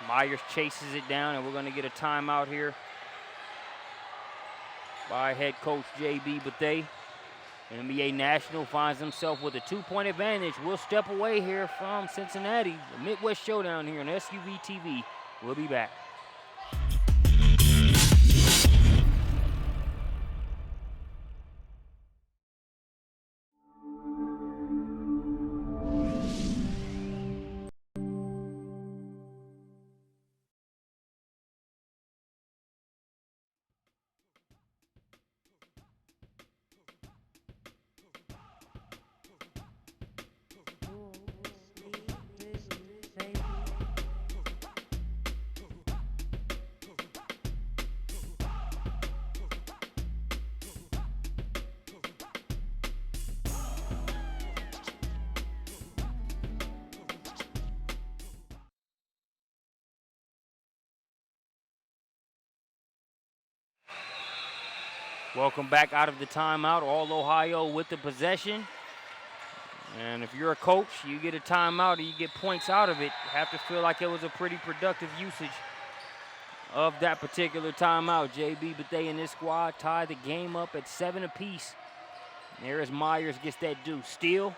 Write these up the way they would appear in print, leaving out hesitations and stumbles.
Myers chases it down, and we're going to get a timeout here by head coach J.B. Bethea. NBA National finds himself with a 2-point advantage. We'll step away here from Cincinnati. The Midwest Showdown here on SUV TV. We'll be back. Welcome back out of the timeout. All Ohio with the possession. And if you're a coach, you get a timeout and you get points out of it. You have to feel like it was a pretty productive usage of that particular timeout. J.B. Bethea and his squad tie the game up at 7 apiece. There as Myers gets that deuce. Steal.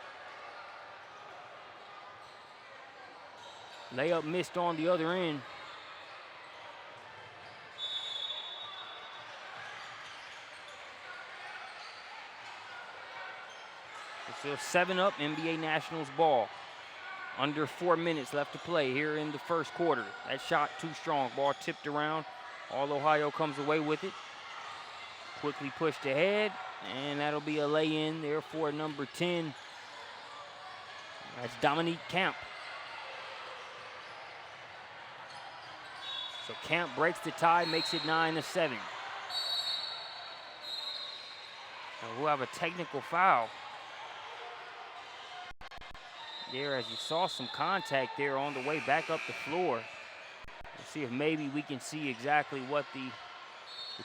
Layup missed on the other end. Still 7 up, NBA Nationals ball. Under 4 minutes left to play here in the first quarter. That shot too strong. Ball tipped around. All Ohio comes away with it. Quickly pushed ahead, and that'll be a lay-in there for number 10. That's Dominique Camp. So Camp breaks the tie, makes it 9-7. Now we'll have a technical foul. There, as you saw some contact there on the way back up the floor. Let's see if maybe we can see exactly what the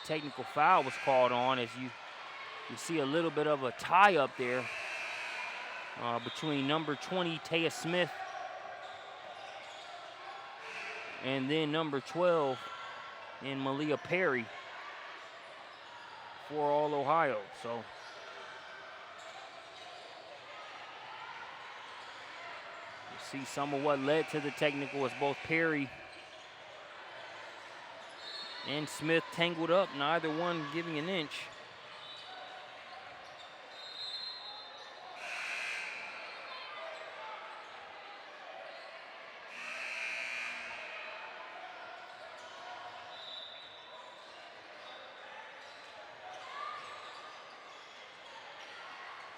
technical foul was called on, as you see a little bit of a tie up there between number 20, Taya Smith, and then number 12 in Malia Perry for All Ohio. So see some of what led to the technical as both Perry and Smith tangled up, neither one giving an inch.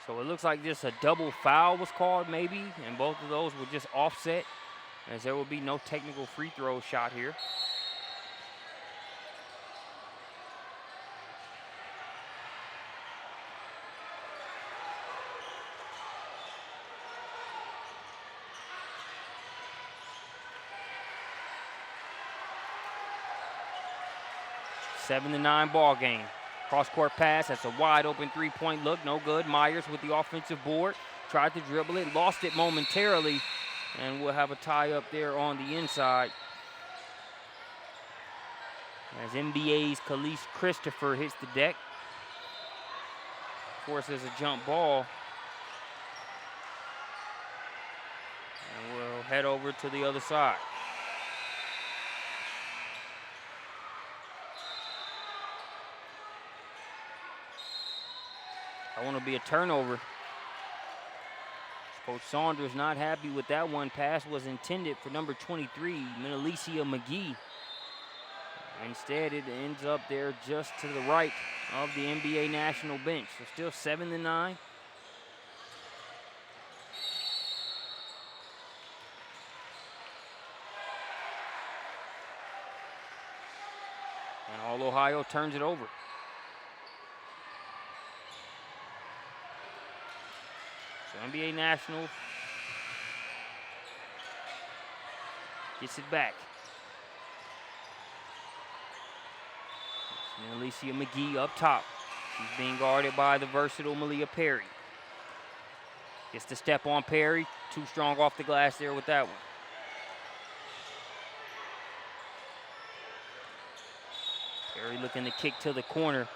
So it looks like just a double foul was called maybe, and both of those were just offset, as there will be no technical free throw shot here. A 7-9 ball game. Cross-court pass, that's a wide-open three-point look, no good. Myers with the offensive board, tried to dribble it, lost it momentarily, and we'll have a tie up there on the inside. As NBA's Khalees Christopher hits the deck, forces a jump ball. And we'll head over to the other side. I want to be a turnover. Coach Saunders not happy with that one. Pass was intended for number 23, Menelicia McGee. Instead, it ends up there just to the right of the NBA national bench. So still 7-9. And All Ohio turns it over. So NBA Nationals gets it back. Alicia McGee up top. She's being guarded by the versatile Malia Perry. Gets the step on Perry. Too strong off the glass there with that one. Perry looking to kick to the corner.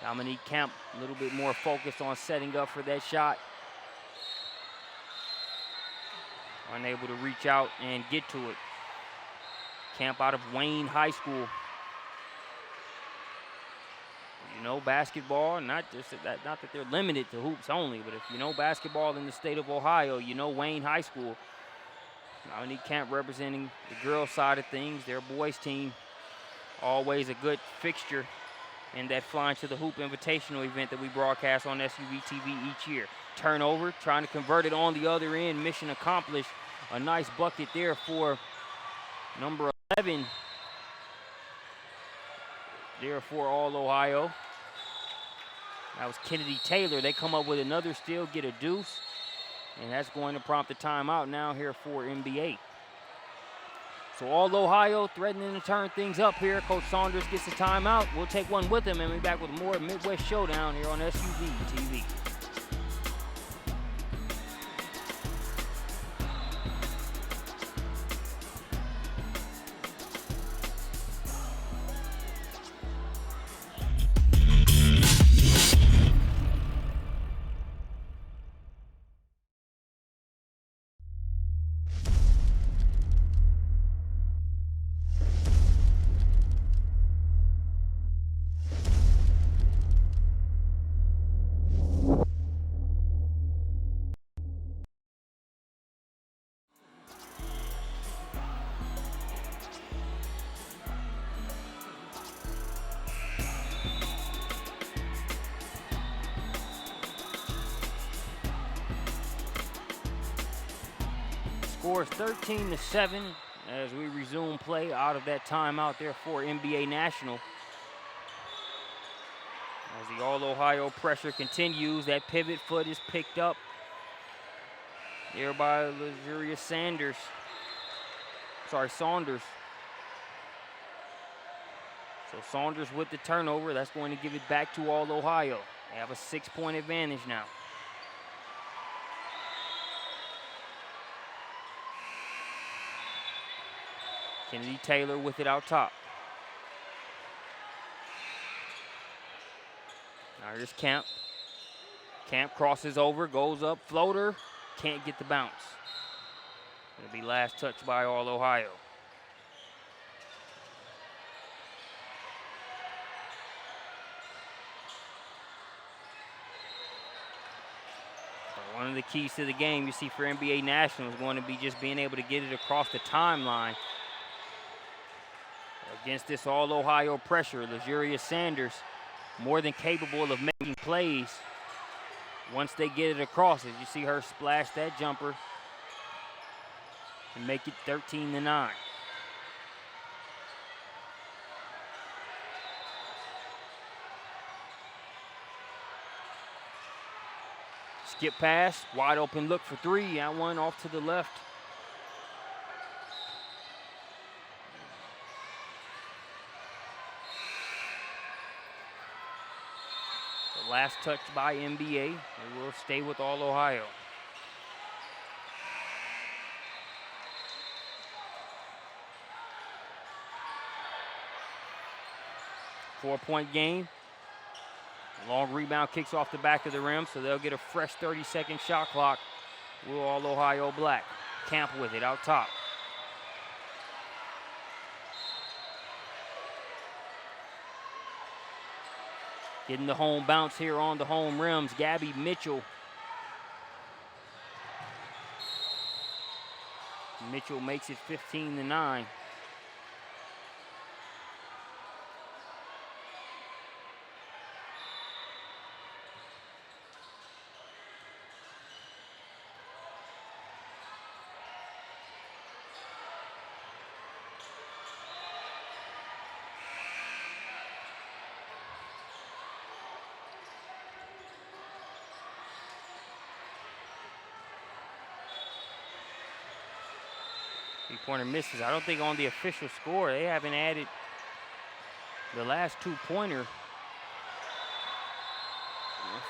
Dominique Kemp a little bit more focused on setting up for that shot. Unable to reach out and get to it. Kemp out of Wayne High School. You know basketball, not that they're limited to hoops only, but if you know basketball in the state of Ohio, you know Wayne High School. Dominique Kemp representing the girls' side of things, their boys' team. Always a good fixture in that Flying to the Hoop Invitational event that we broadcast on SUV TV each year. Turnover, trying to convert it on the other end. Mission accomplished. A nice bucket there for number 11. There for All Ohio. That was Kennedy Taylor. They come up with another steal, get a deuce. And that's going to prompt a timeout now here for MBA. So All Ohio threatening to turn things up here. Coach Saunders gets a timeout. We'll take one with him and be back with more Midwest Showdown here on SUV TV. Score is 13-7 as we resume play out of that timeout there for NBA National. As the All-Ohio pressure continues, that pivot foot is picked up there by Luxurious Saunders. So Saunders with the turnover. That's going to give it back to All-Ohio. They have a 6-point advantage now. Kennedy Taylor with it out top. Now here's Kemp. Kemp crosses over, goes up, floater, can't get the bounce. It'll be last touch by All Ohio. One of the keys to the game you see for NBA National is going to be just being able to get it across the timeline. Against this All-Ohio pressure, Luxurious Saunders more than capable of making plays once they get it across. As you see her splash that jumper and make it 13-9. Skip pass, wide open look for three. That one off to the left. Last touch by MBA. They will stay with All Ohio. Four-point game. Long rebound kicks off the back of the rim, so they'll get a fresh 30-second shot clock. Will All Ohio Black. Camp with it out top. Getting the home bounce here on the home rims, Gabby Mitchell. Mitchell makes it 15-9. Three-pointer misses. I don't think on the official score they haven't added the last two-pointer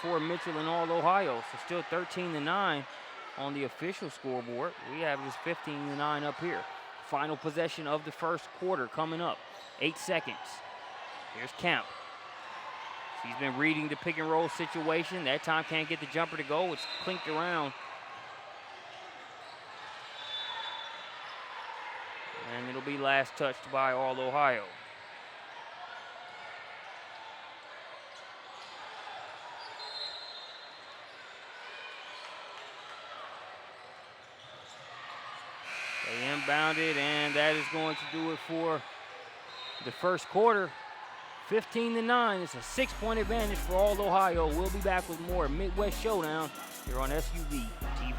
for Mitchell and All Ohio. So still 13-9 on the official scoreboard. We have this 15-9 up here. Final possession of the first quarter coming up. 8 seconds. Here's Kemp. He's been reading the pick and roll situation. That time can't get the jumper to go. It's clinked around. And it'll be last touched by All Ohio. They inbounded, and that is going to do it for the first quarter. 15-9. It's a 6-point advantage for All Ohio. We'll be back with more Midwest Showdown here on SUV TV.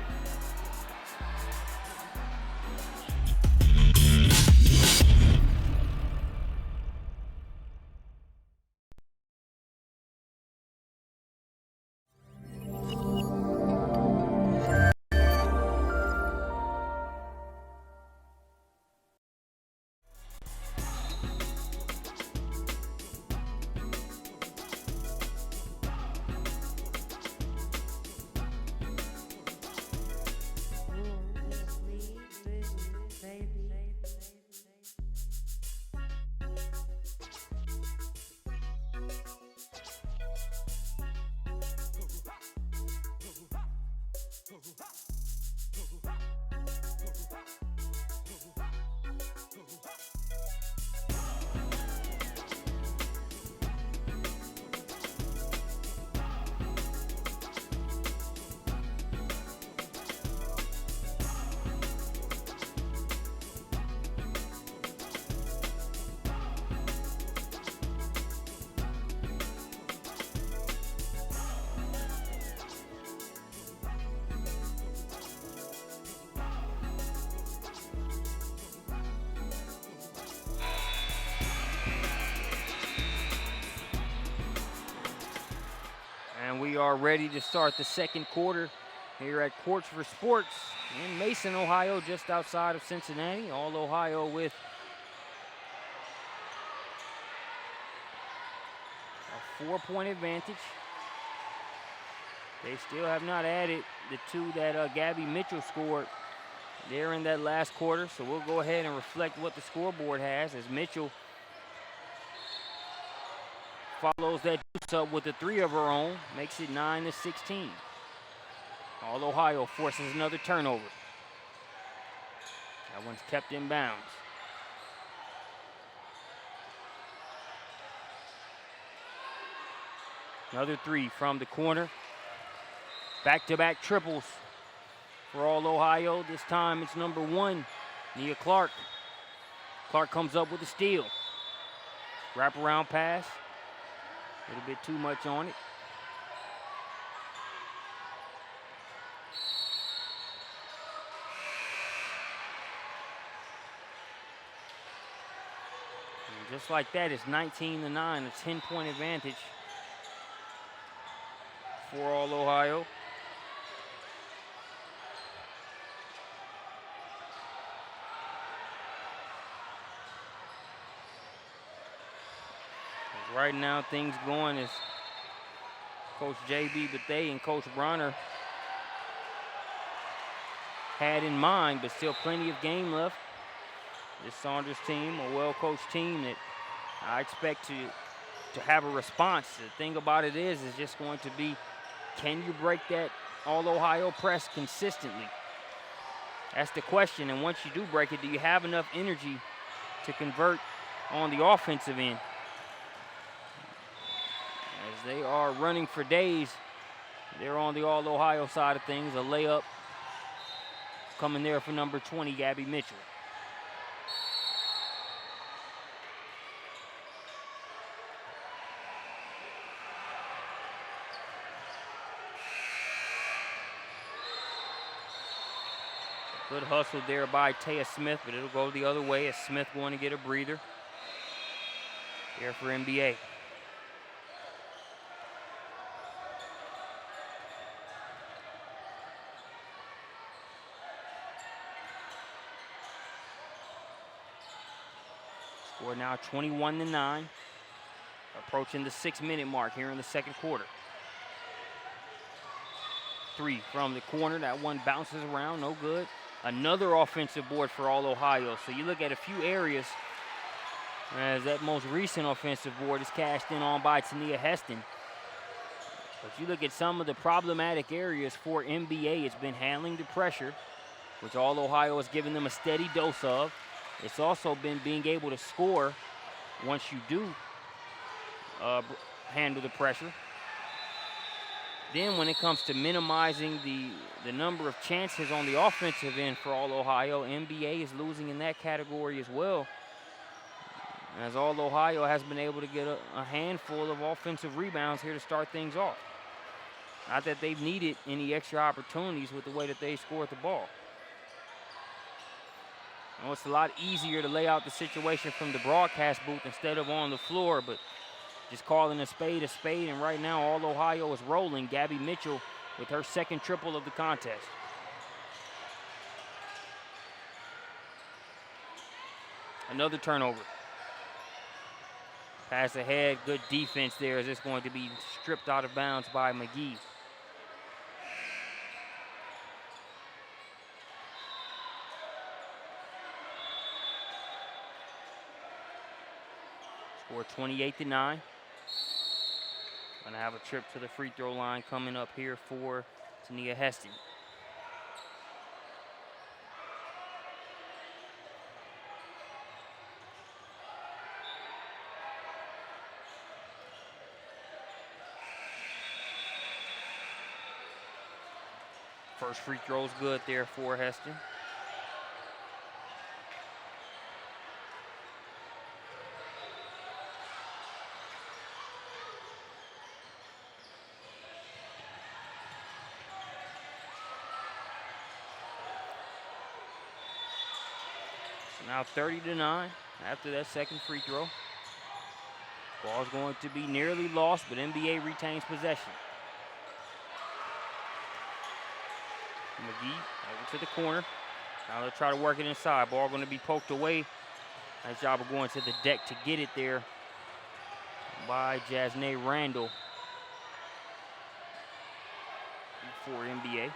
And we are ready to start the second quarter here at Courts for Sports in Mason, Ohio, just outside of Cincinnati. All Ohio with a 4-point advantage. They still have not added the two that Gabby Mitchell scored there in that last quarter. So we'll go ahead and reflect what the scoreboard has as Mitchell follows that deuce up with a 3 of her own, makes it 9-16. All Ohio forces another turnover. That one's kept in bounds. Another 3 from the corner. Back-to-back triples for All Ohio. This time it's number 1, Nia Clark. Clark comes up with a steal. Wraparound pass. A little bit too much on it. And just like that, it's 19-9, a 10-point advantage for All Ohio. Right now, things going as Coach J.B. Bethea and Coach Bronner had in mind, but still plenty of game left. This Saunders team, a well-coached team that I expect to have a response. The thing about it is just going to be, can you break that All Ohio press consistently? That's the question, and once you do break it, do you have enough energy to convert on the offensive end? As they are running for days, they're on the All Ohio side of things. A layup coming there for number 20, Gabby Mitchell. Good hustle there by Taya Smith, but it'll go the other way as Smith going to get a breather here for MBA. Score now 21-9, approaching the 6-minute mark here in the second quarter. 3 from the corner, that one bounces around, no good. Another offensive board for All Ohio. So you look at a few areas as that most recent offensive board is cashed in on by Tania Heston. But you look at some of the problematic areas for MBA, it's been handling the pressure, which All Ohio has given them a steady dose of. It's also been being able to score once you do handle the pressure. Then when it comes to minimizing the number of chances on the offensive end for All Ohio, MBA is losing in that category as well, as All Ohio has been able to get a handful of offensive rebounds here to start things off. Not that they've needed any extra opportunities with the way that they scored the ball. I know it's a lot easier to lay out the situation from the broadcast booth instead of on the floor, but just calling a spade, and right now All Ohio is rolling. Gabby Mitchell with her second triple of the contest. Another turnover. Pass ahead, good defense there as it's going to be stripped out of bounds by McGee. Score 28-9. Gonna have a trip to the free throw line coming up here for Tania Heston. First free throw's good there for Heston. Now 30-9 after that second free throw. Ball's going to be nearly lost, but MBA retains possession. McGee over to the corner. Now they'll try to work it inside. Ball going to be poked away. Nice job of going to the deck to get it there by Jasnay Randall for MBA.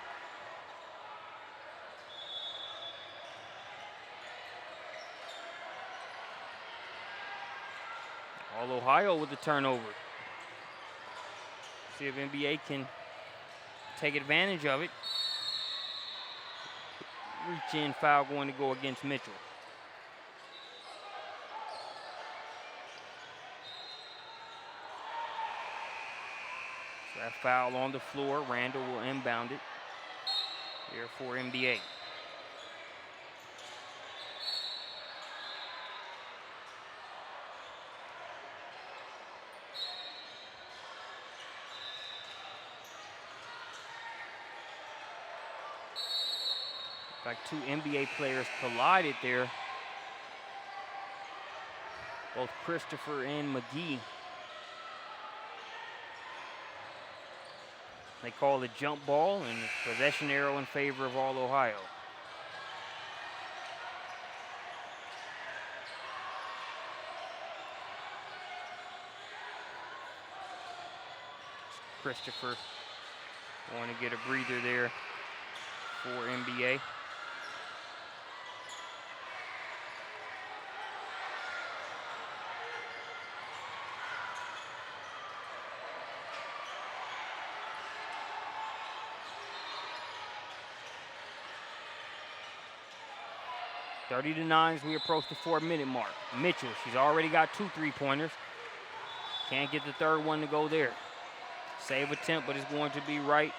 All Ohio with the turnover. See if MBA can take advantage of it. Reach in foul going to go against Mitchell. So that foul on the floor. Randall will inbound it here for MBA. Like two NBA players collided there. Both Christopher and McGee. They call it jump ball and possession arrow in favor of All Ohio. Christopher going to get a breather there for NBA. Thirty to 9 as we approach the 4-minute mark. Mitchell, she's already got 2 3-pointers. Can't get the third one to go there. Save attempt, but it's going to be right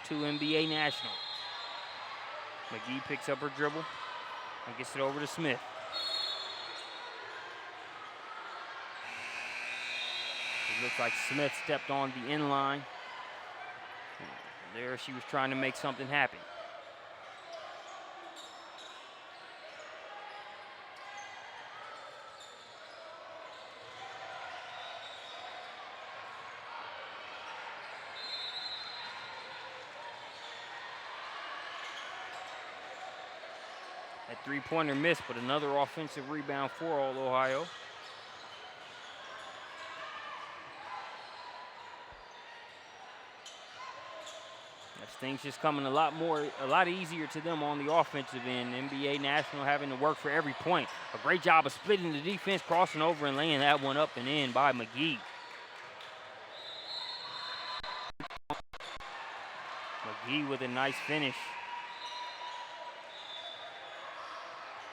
to NBA National. McGee picks up her dribble and gets it over to Smith. It looks like Smith stepped on the inline. There she was trying to make something happen. That three-pointer missed, but another offensive rebound for All Ohio. That's things just coming a lot easier to them on the offensive end. MBA National having to work for every point. A great job of splitting the defense, crossing over and laying that one up and in by McGee. McGee with a nice finish.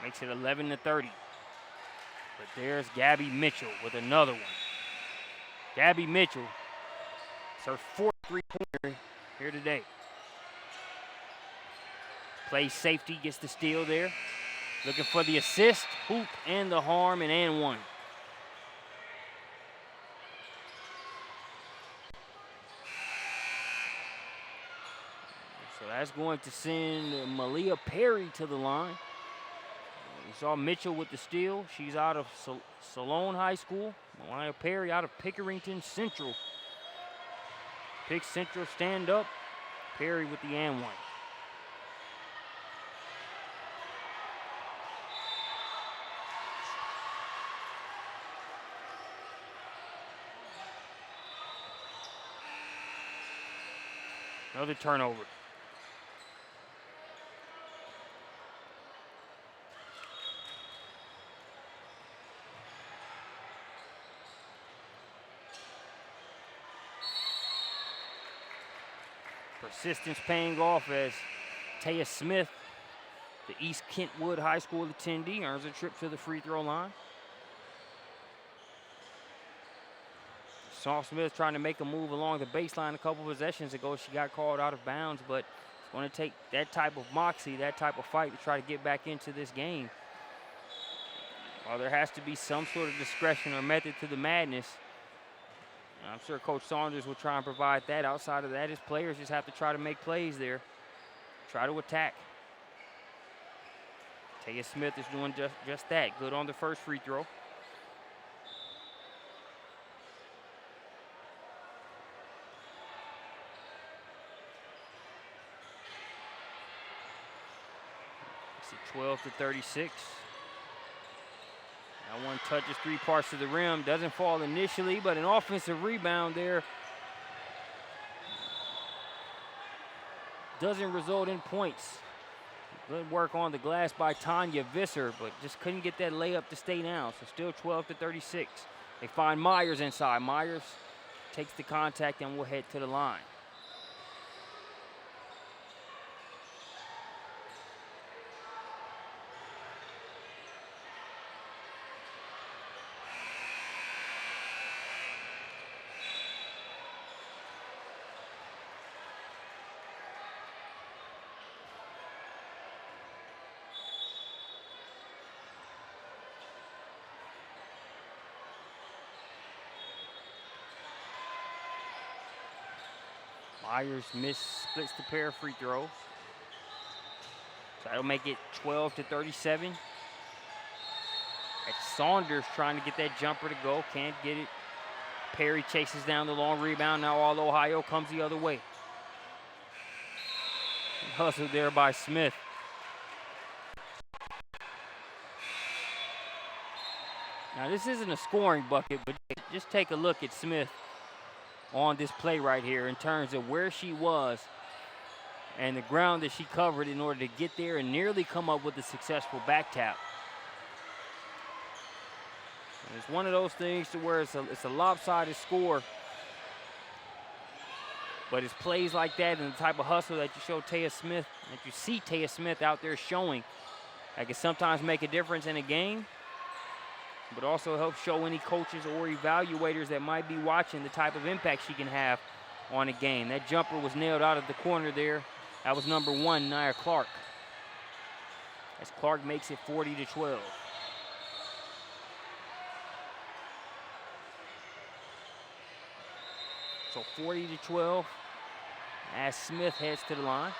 Makes it 11-30. But there's Gabby Mitchell with another one. Gabby Mitchell, it's her fourth three-pointer here today. Plays safety, gets the steal there. Looking for the assist, hoop, and the harm, and one. So that's going to send Malia Perry to the line. We saw Mitchell with the steal. She's out of Salone High School. Malia Perry out of Pickerington Central. Pick Central stand up. Perry with the and one. Another turnover. Persistence paying off as Taya Smith, the East Kentwood High School attendee, earns a trip to the free throw line. Saw Smith trying to make a move along the baseline a couple possessions ago. She got called out of bounds, but it's going to take that type of moxie, that type of fight to try to get back into this game. While there has to be some sort of discretion or method to the madness, I'm sure Coach Saunders will try and provide that. Outside of that, his players just have to try to make plays there, try to attack. Taya Smith is doing just that. Good on the first free throw. It's 12-36. That one touches three parts of the rim. Doesn't fall initially, but an offensive rebound there doesn't result in points. Good work on the glass by Tanya Visser, but just couldn't get that layup to stay down. So still 12-36. They find Myers inside. Myers takes the contact and will head to the line. Myers splits the pair of free throws. So that'll make it 12-37. It's Saunders trying to get that jumper to go. Can't get it. Perry chases down the long rebound. Now all Ohio comes the other way. Hustled there by Smith. Now this isn't a scoring bucket, but just take a look at Smith on this play right here in terms of where she was and the ground that she covered in order to get there and nearly come up with a successful back tap. And it's one of those things to where it's a lopsided score, but it's plays like that and the type of hustle that you show Taya Smith, that you see Taya Smith out there showing, that can sometimes make a difference in a game, but also help show any coaches or evaluators that might be watching the type of impact she can have on a game. That jumper was nailed out of the corner there. That was number 1, Nia Clark. As Clark makes it 40-12. So 40-12 as Smith heads to the line.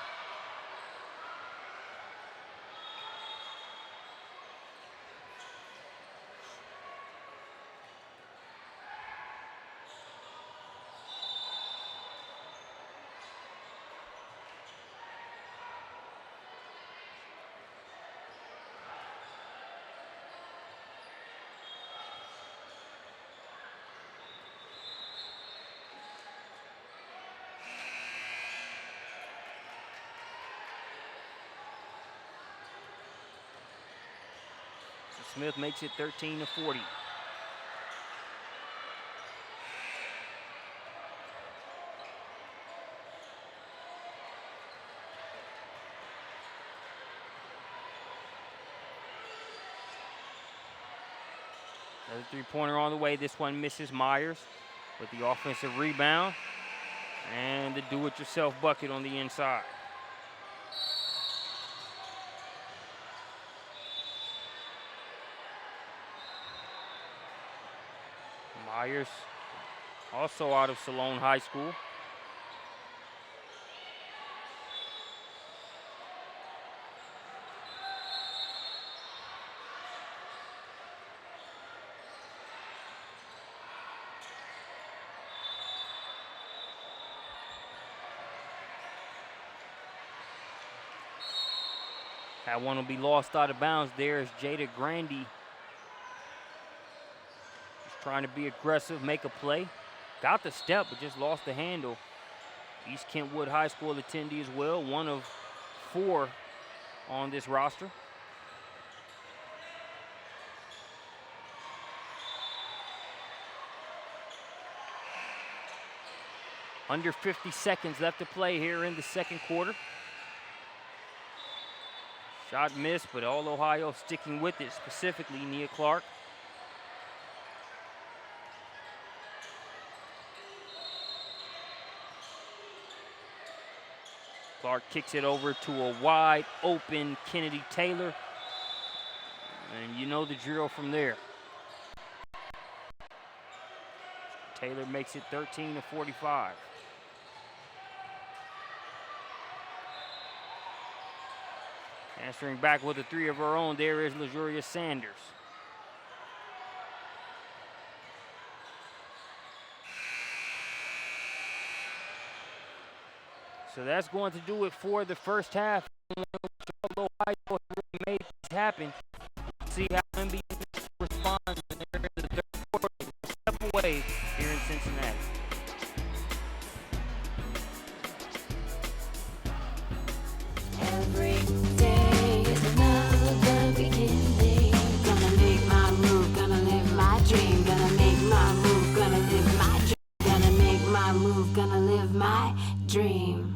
Smith makes it 13-40. Another three-pointer on the way. This one misses Myers with the offensive rebound and the do-it-yourself bucket on the inside. Myers, also out of Salone High School. That one will be lost out of bounds. There's Jada Grandy. Just trying to be aggressive, make a play. Got the step, but just lost the handle. East Kentwood High School attendee as well, one of 4 on this roster. Under 50 seconds left to play here in the second quarter. Shot missed, but All Ohio sticking with it, specifically Nia Clark. Clark kicks it over to a wide open Kennedy Taylor. And you know the drill from there. Taylor makes it 13-45. Answering back with a 3 of her own, there is LaJuria Sanders. So that's going to do it for the first half. Ohio really made this happen. See how MBA responds when they're in the third quarter. Step away here in Cincinnati. Every day is another beginning. Gonna make my move, gonna live my dream. Gonna make my move, gonna live my dream. Gonna make my move, gonna live my dream.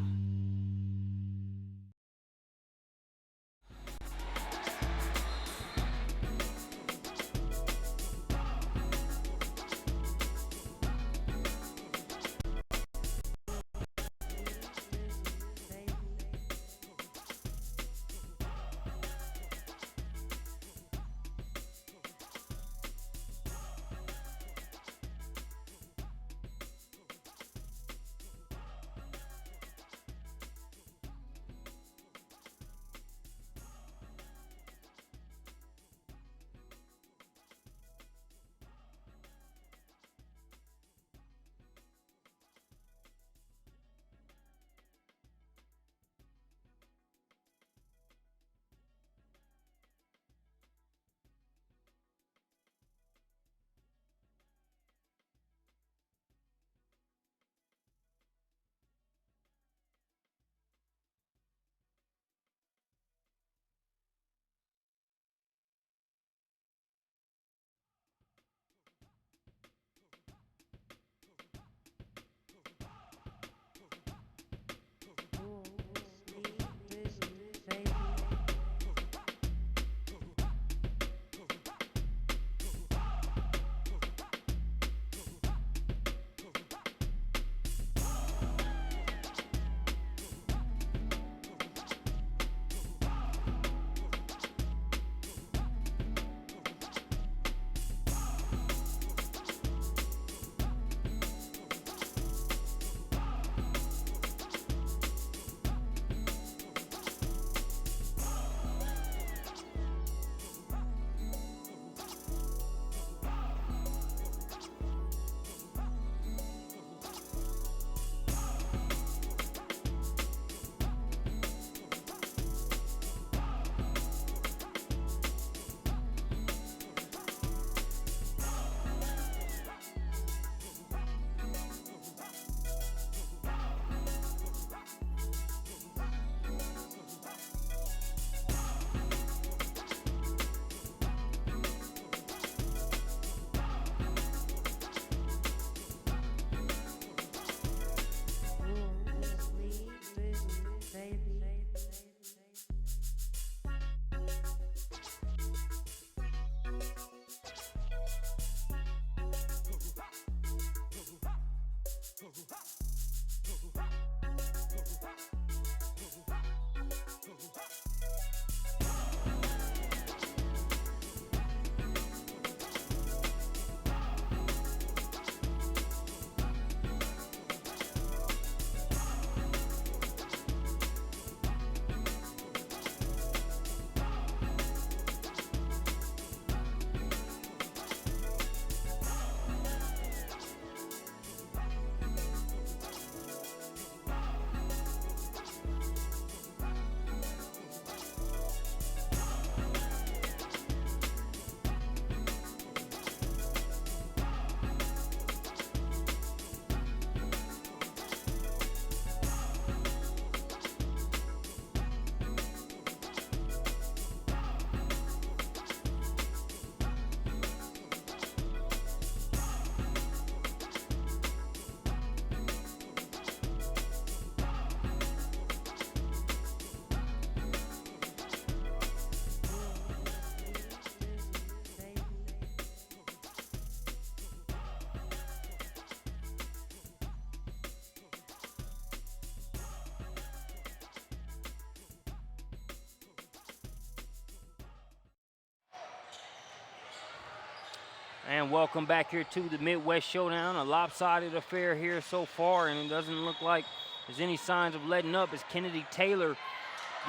And welcome back here to the Midwest Showdown. A lopsided affair here so far, and it doesn't look like there's any signs of letting up as Kennedy Taylor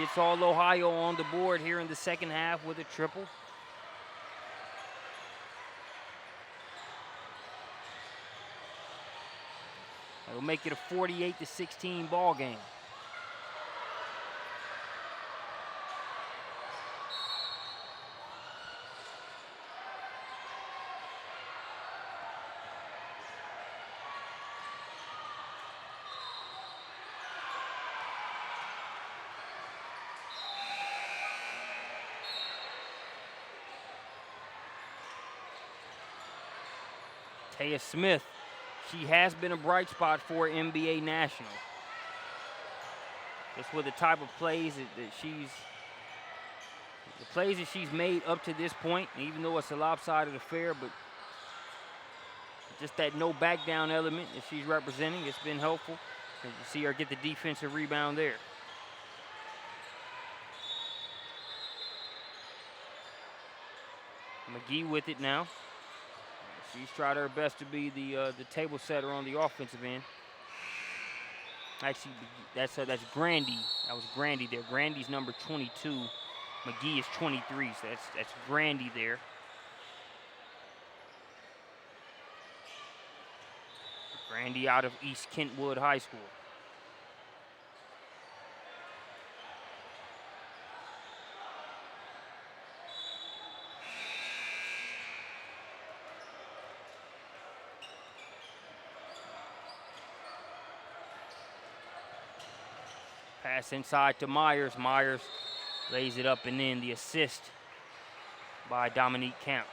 gets all Ohio on the board here in the second half with a triple. That'll make it a 48-16 ball game. Taya Smith, she has been a bright spot for MBA National. Just with the type of plays that she's made up to this point, even though it's a lopsided affair, but just that no back down element that she's representing, it's been helpful. And you see her get the defensive rebound there. McGee with it now. She's tried her best to be the table setter on the offensive end. Actually, that's Grandy. That was Grandy there. Grandy's number 22. McGee is 23, so that's Grandy there. Grandy out of East Kentwood High School. Pass inside to Myers. Myers lays it up and in. The assist by Dominique Camp.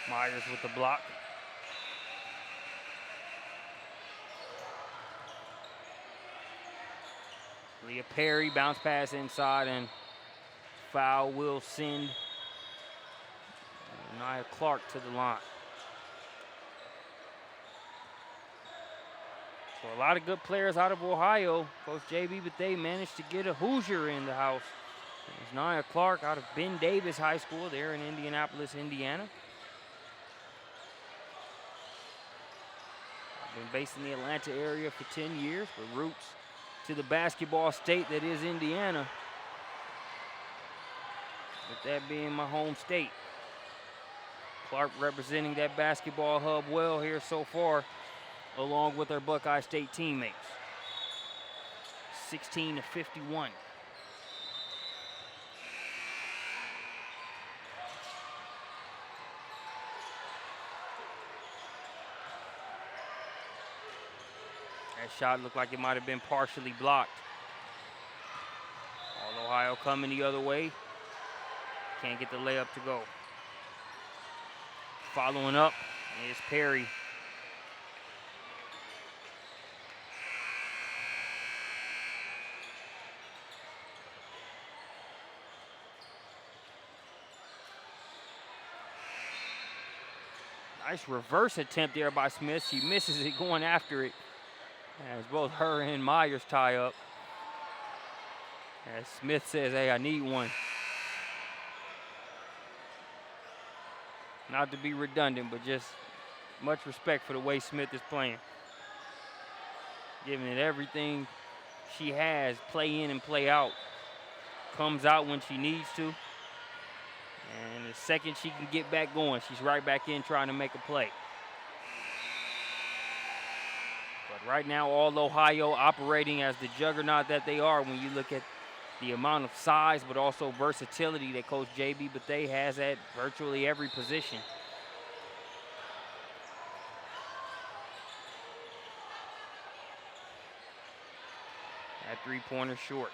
Myers with the block. Leah Perry, bounce pass inside, and foul will send Nia Clark to the line. So a lot of good players out of Ohio. Coach JB, but they managed to get a Hoosier in the house. It's Nia Clark out of Ben Davis High School there in Indianapolis, Indiana. I've been based in the Atlanta area for 10 years, but roots to the basketball state that is Indiana, with that being my home state. Clark representing that basketball hub well here so far, along with our Buckeye State teammates. 16-51. That shot looked like it might have been partially blocked. All Ohio coming the other way. Can't get the layup to go. Following up is Perry. Nice reverse attempt there by Smith. She misses it going after it. As both her and Myers tie up. As Smith says, hey, I need one. Not to be redundant, but just much respect for the way Smith is playing. Giving it everything she has, play in and play out. Comes out when she needs to. And the second she can get back going, she's right back in trying to make a play. But right now, all Ohio operating as the juggernaut that they are when you look at the amount of size but also versatility that Coach JB Bethea has at virtually every position. That three-pointer short.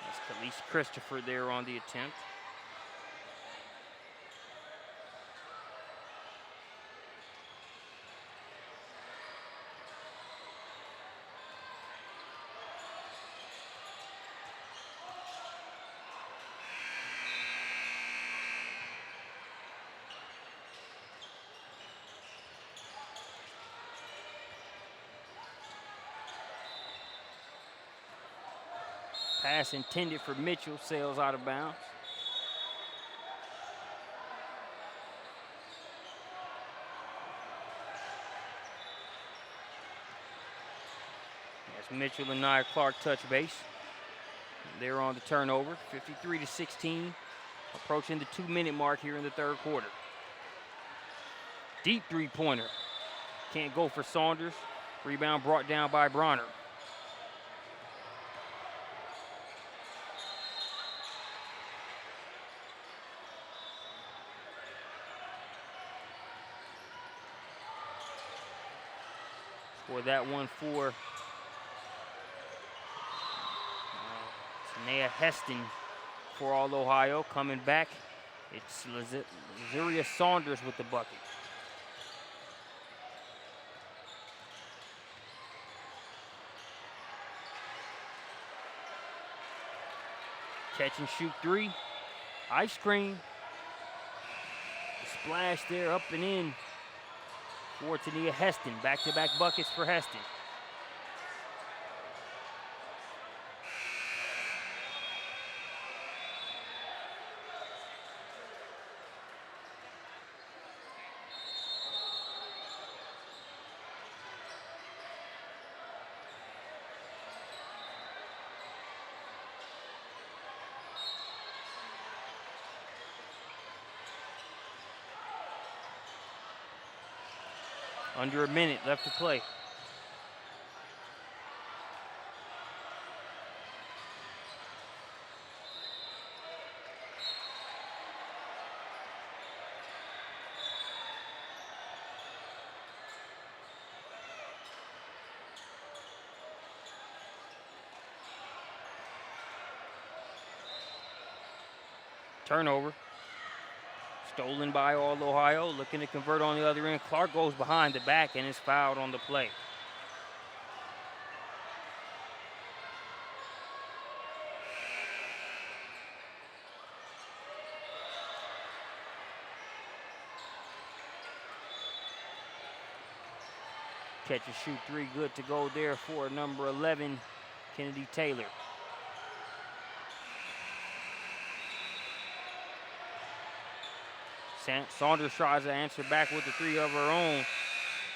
That's Khalees Christopher there on the attempt. Pass intended for Mitchell, sails out of bounds. As Mitchell and Nia Clark touch base. They're on the turnover, 53-16, approaching the 2-minute mark here in the third quarter. Deep three-pointer. Can't go for Saunders. Rebound brought down by Bronner. For that one for Tanea Heston for All Ohio. Coming back, it's Lazuria Saunders with the bucket. Catch and shoot three. Ice cream. Splash there, up and in for Tanea Heston. Back-to-back buckets for Heston. Under a minute left to play. Turnover. Stolen by All Ohio, looking to convert on the other end. Clark goes behind the back and is fouled on the play. Catch and shoot three, good to go there for number 11, Kennedy Taylor. Saunders tries to answer back with the three of her own.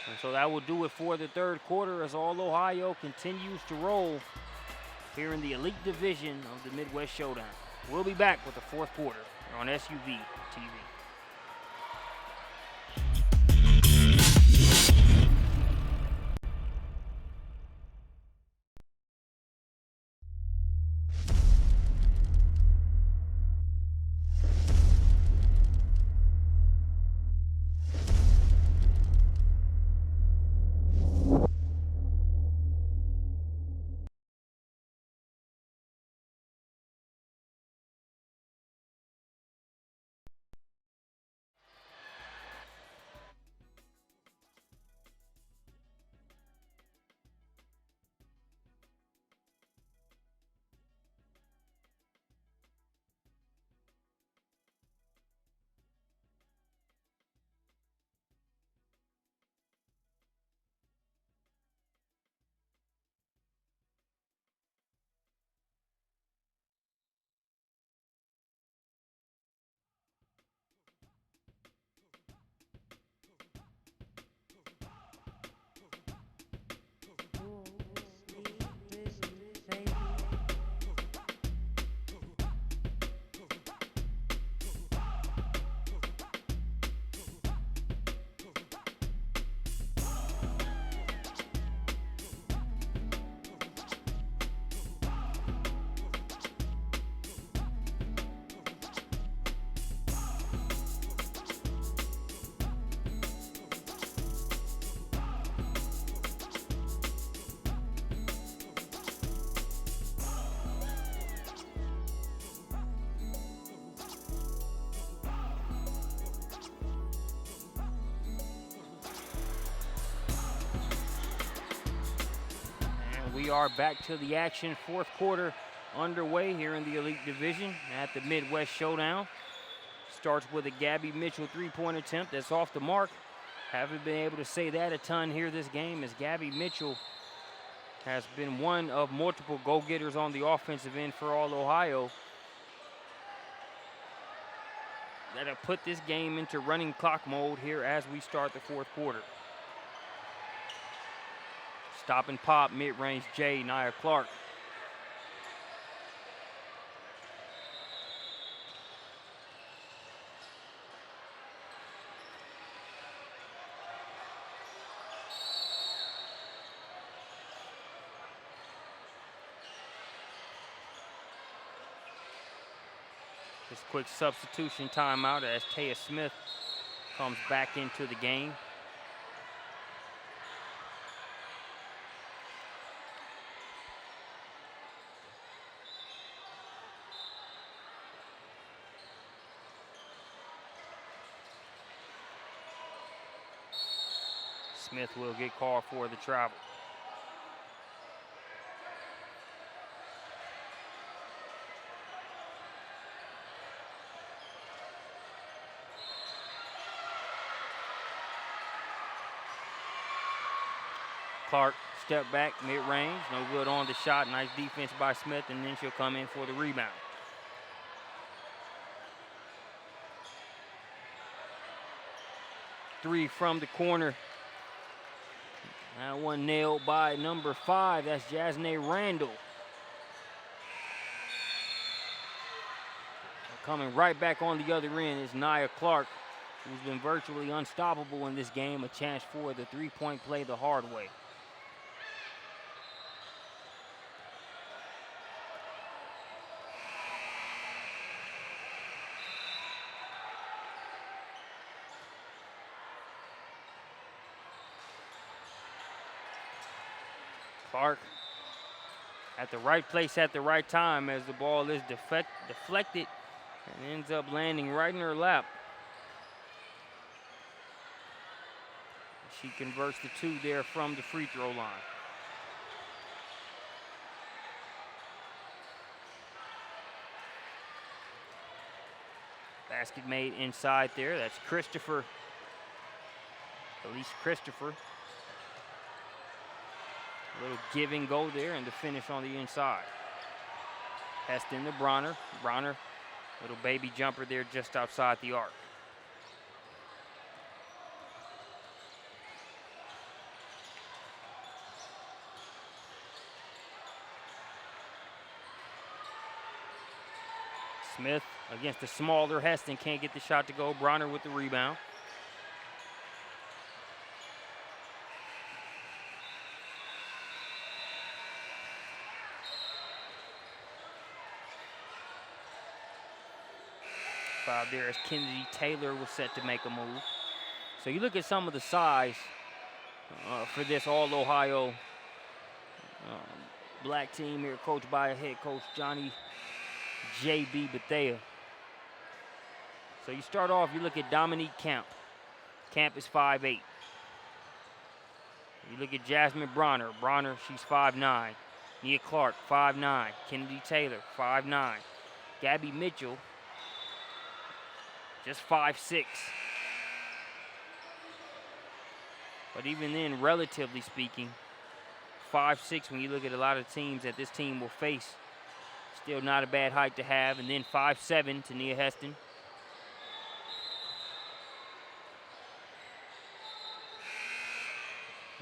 And so that will do it for the third quarter as All Ohio continues to roll here in the elite division of the Midwest Showdown. We'll be back with the fourth quarter on SUV TV. We are back to the action. Fourth quarter underway here in the Elite Division at the Midwest Showdown. Starts with a Gabby Mitchell three-point attempt that's off the mark. Haven't been able to say that a ton here this game as Gabby Mitchell has been one of multiple go-getters on the offensive end for All Ohio that have put this game into running clock mode here as we start the fourth quarter. Stop and pop, mid-range J, Nia Clark. This quick substitution timeout as Taya Smith comes back into the game. Smith will get called for the travel. Clark step back, mid-range, no good on the shot. Nice defense by Smith, and then she'll come in for the rebound. Three from the corner. That one nailed by number 5. That's Jasnay Randall. Coming right back on the other end is Nia Clark, who's been virtually unstoppable in this game. A chance for the three-point play the hard way. Clark at the right place at the right time as the ball is deflected and ends up landing right in her lap. She converts the 2 there from the free throw line. Basket made inside there. That's Christopher. Elise Christopher. A little give and go there, and the finish on the inside. Heston to Bronner. Bronner, little baby jumper there just outside the arc. Smith against the smaller Heston, can't get the shot to go. Bronner with the rebound. Foul there as Kennedy Taylor was set to make a move. So you look at some of the size for this All Ohio black team here, coached by head coach Johnny J.B. Bethea. So you start off, you look at Dominique Camp. Camp is 5'8". You look at Jasmine Bronner. Bronner, she's 5'9". Nia Clark, 5'9". Kennedy Taylor, 5'9". Gabby Mitchell, just 5'6". But even then, relatively speaking, 5'6", when you look at a lot of teams that this team will face, still not a bad height to have. And then 5'7" to Nia Heston.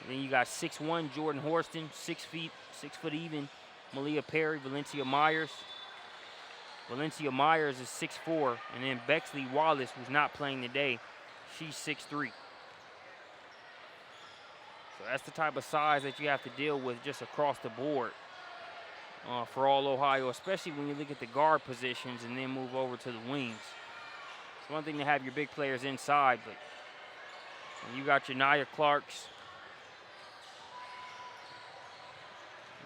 And then you got 6'1" Jordan Horston, 6 foot even Malia Perry, Valencia Myers. Valencia Myers is 6'4", and then Bexley Wallace, who's not playing today, she's 6'3". So that's the type of size that you have to deal with just across the board for All Ohio, especially when you look at the guard positions and then move over to the wings. It's one thing to have your big players inside, but when you got your Nia Clarks,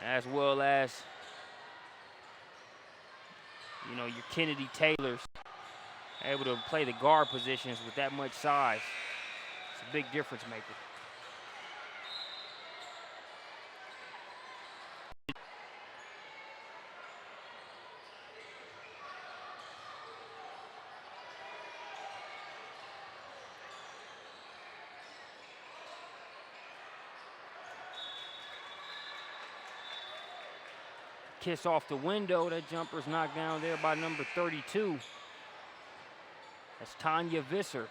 as well as, you know, your Kennedy Taylors, able to play the guard positions with that much size. It's a big difference maker. kiss off the window. That jumper's knocked down there by number 32. That's Tanya Visser.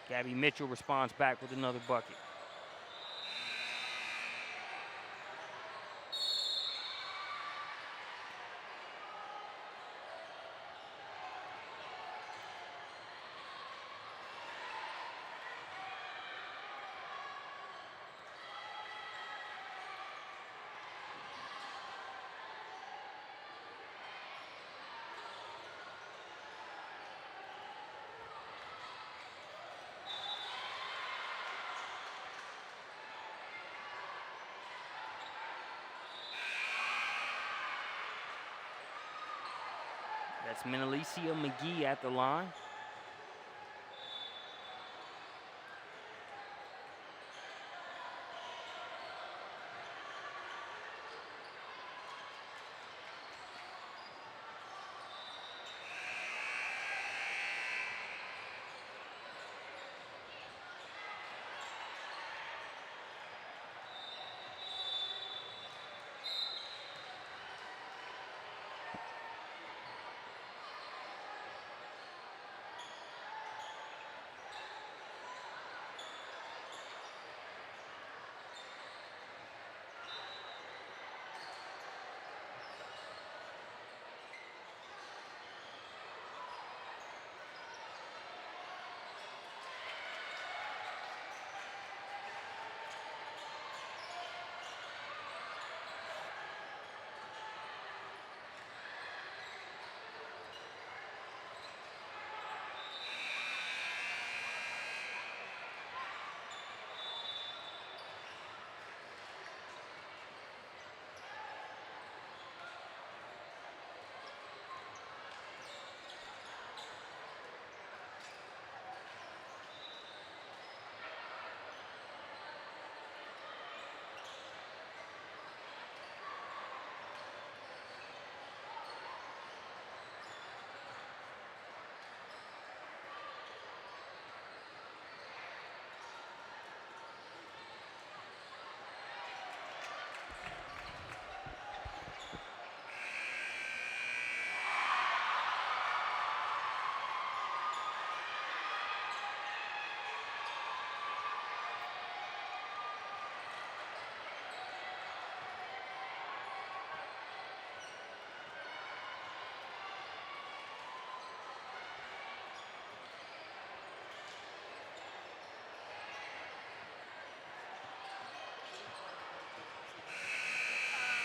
Gabby Mitchell responds back with another bucket. That's Menelicia McGee at the line.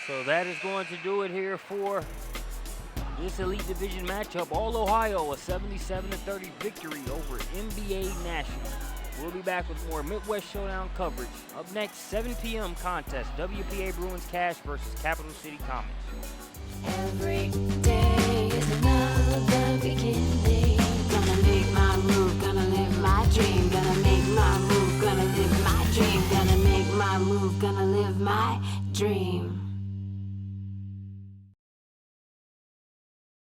So that is going to do it here for this Elite Division matchup. All Ohio, a 77-30 victory over MBA National. We'll be back with more Midwest Showdown coverage. Up next, 7 p.m. contest, WPA Bruins Cash versus Capital City Comets. Every day is another beginning. Gonna make my move, gonna live my dream. Gonna make my move, gonna live my dream. Gonna make my move, gonna live my dream.